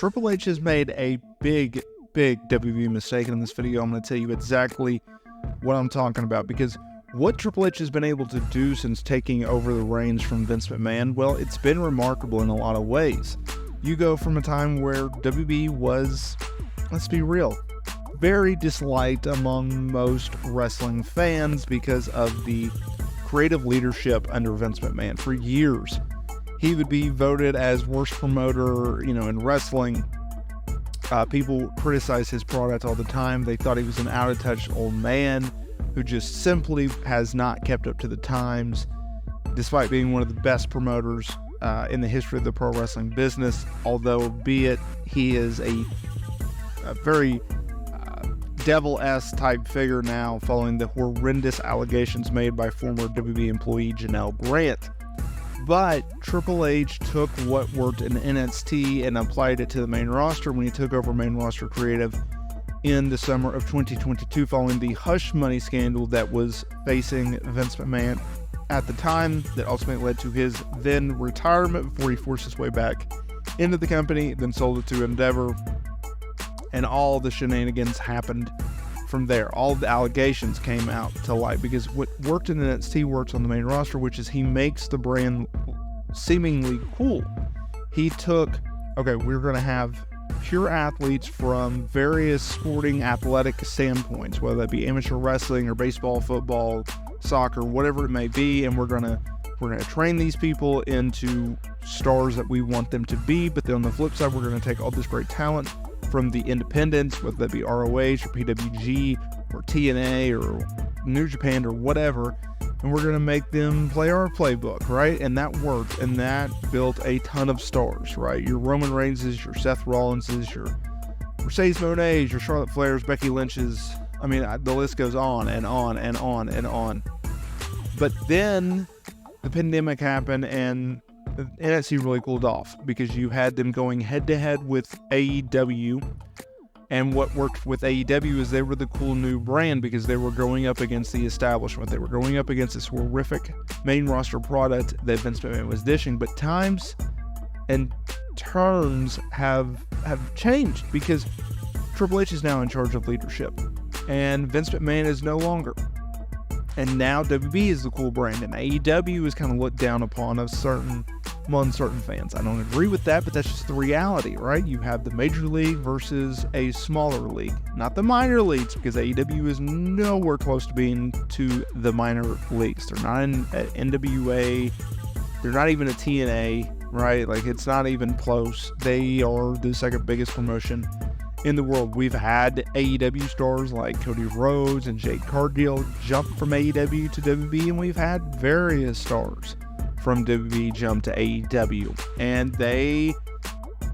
Triple H has made a big WWE mistake, and in this video I'm going to tell you exactly what I'm talking about, because what Triple H has been able to do since taking over the reins from Vince McMahon, well, it's been remarkable in a lot of ways. You go from a time where WWE was, let's be real, very disliked among most wrestling fans because of the creative leadership under Vince McMahon. For years, he would be voted as worst promoter, in wrestling. People criticized his product all the time. They thought he was an out-of-touch old man who just simply has not kept up to the times, despite being one of the best promoters in the history of the pro wrestling business. Although, be it, he is a very devil-esque type figure now, following the horrendous allegations made by former WWE employee Janelle Grant. But Triple H took what worked in NXT and applied it to the main roster when he took over main roster creative in the summer of 2022, following the hush money scandal that was facing Vince McMahon at the time, that ultimately led to his then retirement before he forced his way back into the company, then sold it to Endeavor, and all the shenanigans happened from there. All the allegations came out to light because what worked in NXT works on the main roster, which is he makes the brand seemingly cool. He took, we're going to have pure athletes from various sporting athletic standpoints, whether that be amateur wrestling or baseball, football, soccer, whatever it may be, and we're going to train these people into stars that we want them to be. But then on the flip side, we're going to take all this great talent from the independents, whether that be ROH or PWG or TNA or New Japan or whatever, and we're going to make them play our playbook, right? And that worked, and that built a ton of stars, right? Your Roman Reigns's, your Seth Rollins's, your Mercedes Moné's, your Charlotte Flair's, Becky Lynch's. I mean, the list goes on and on and on and on. But then the pandemic happened, and NXT really cooled off because you had them going head-to-head with AEW. And what worked with AEW is they were the cool new brand because they were going up against the establishment. They were going up against this horrific main roster product that Vince McMahon was dishing. But times and terms have changed because Triple H is now in charge of leadership, and Vince McMahon is no longer. And now WWE is the cool brand, and AEW is kind of looked down upon among certain fans. I don't agree with that, but that's just the reality, right? You have the major league versus a smaller league, not the minor leagues, because AEW is nowhere close to being to the minor leagues. They're not in NWA. They're not even a TNA, right? Like, it's not even close. They are the second biggest promotion in the world. We've had AEW stars like Cody Rhodes and Jade Cargill jump from AEW to WWE, and we've had various stars from WWE jump to AEW, and they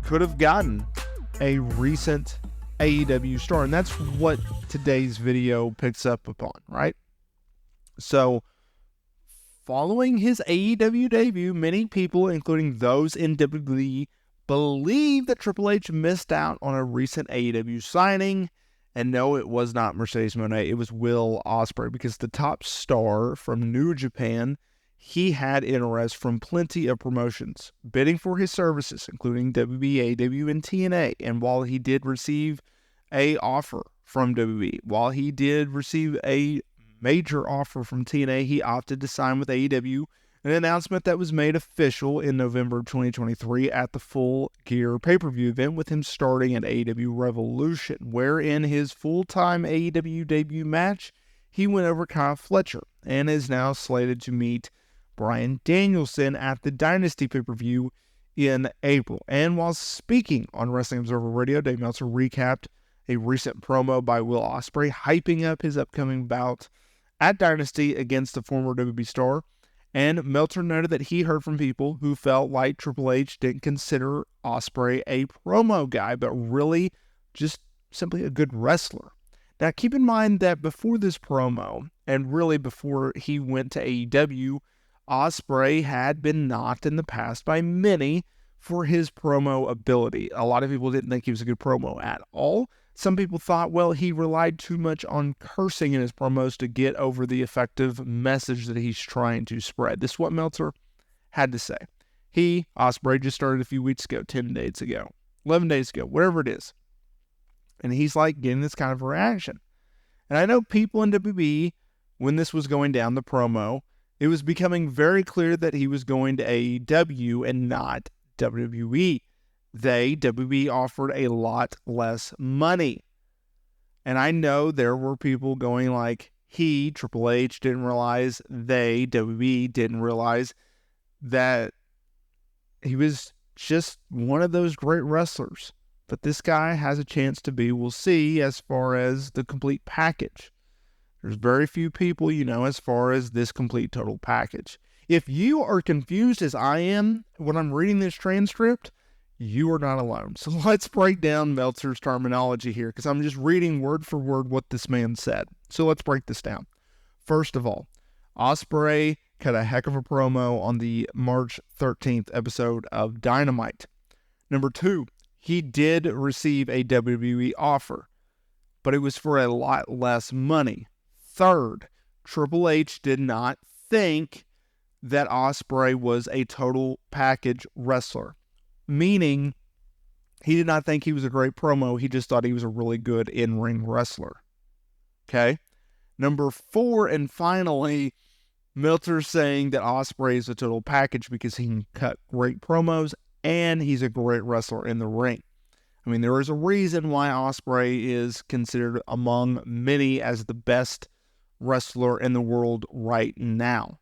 could have gotten a recent AEW star, and that's what today's video picks up upon, right? So, following his AEW debut, many people, including those in WWE, believe that Triple H missed out on a recent AEW signing. And no, it was not Mercedes Moné. It was Will Ospreay, because the top star from New Japan, he had interest from plenty of promotions bidding for his services, including WWE, AEW, and TNA. And while he did receive a offer from WWE, while he did receive a major offer from TNA, he opted to sign with AEW. An announcement that was made official in November of 2023 at the Full Gear pay-per-view event, with him starting at AEW Revolution, where in his full-time AEW debut match, he went over Kyle Fletcher and is now slated to meet Bryan Danielson at the Dynasty pay-per-view in April. And while speaking on Wrestling Observer Radio, Dave Meltzer recapped a recent promo by Will Ospreay hyping up his upcoming bout at Dynasty against the former WWE star. And Meltzer noted that he heard from people who felt like Triple H didn't consider Ospreay a promo guy, but really just simply a good wrestler. Now, keep in mind that before this promo, and really before he went to AEW, Ospreay had been knocked in the past by many for his promo ability. A lot of people didn't think he was a good promo at all. Some people thought, well, he relied too much on cursing in his promos to get over the effective message that he's trying to spread. This is what Meltzer had to say. Ospreay just started a few weeks ago, 10 days ago. 11 days ago, whatever it is. And he's like getting this kind of reaction. And I know people in WWE, when this was going down, the promo, it was becoming very clear that he was going to AEW and not WWE. WWE offered a lot less money. And I know there were people going like, Triple H, didn't realize, WWE didn't realize that he was just one of those great wrestlers. But this guy has a chance to be, we'll see, as far as the complete package. There's very few people, as far as this complete total package. If you are confused as I am when I'm reading this transcript, you are not alone. So let's break down Meltzer's terminology here, because I'm just reading word for word what this man said. So let's break this down. First of all, Ospreay cut a heck of a promo on the March 13th episode of Dynamite. Number 2, he did receive a WWE offer, but it was for a lot less money. Third, Triple H did not think that Ospreay was a total package wrestler, meaning he did not think he was a great promo. He just thought he was a really good in-ring wrestler. Okay? Number 4, and finally, Meltzer saying that Ospreay is a total package because he can cut great promos and he's a great wrestler in the ring. I mean, there is a reason why Ospreay is considered among many as the best wrestler in the world right now.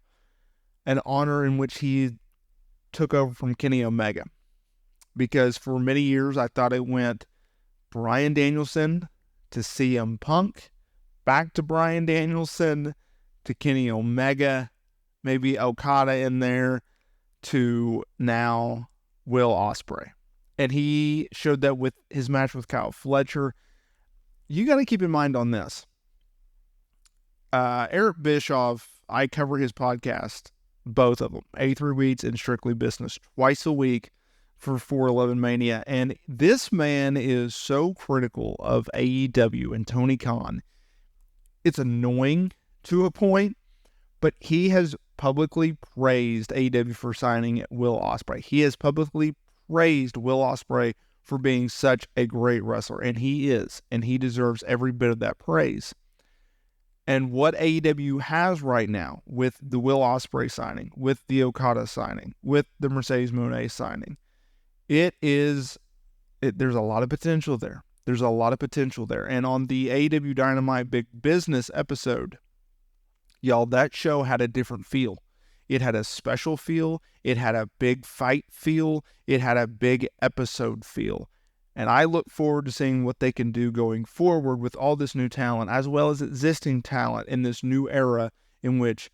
An honor in which he took over from Kenny Omega. Because for many years, I thought it went Bryan Danielson to CM Punk, back to Bryan Danielson to Kenny Omega, maybe Okada in there, to now Will Ospreay. And he showed that with his match with Kyle Fletcher. You got to keep in mind on this. Eric Bischoff, I cover his podcast, both of them, 83 Weeks and Strictly Business, twice a week for 411 Mania. And this man is so critical of AEW and Tony Khan. It's annoying to a point, but he has publicly praised AEW for signing Will Ospreay. He has publicly praised Will Ospreay for being such a great wrestler, and he is, and he deserves every bit of that praise. And what AEW has right now with the Will Ospreay signing, with the Okada signing, with the Mercedes Moné signing, there's a lot of potential there. There's a lot of potential there. And on the AEW Dynamite Big Business episode, y'all, that show had a different feel. It had a special feel. It had a big fight feel. It had a big episode feel. And I look forward to seeing what they can do going forward with all this new talent, as well as existing talent in this new era in which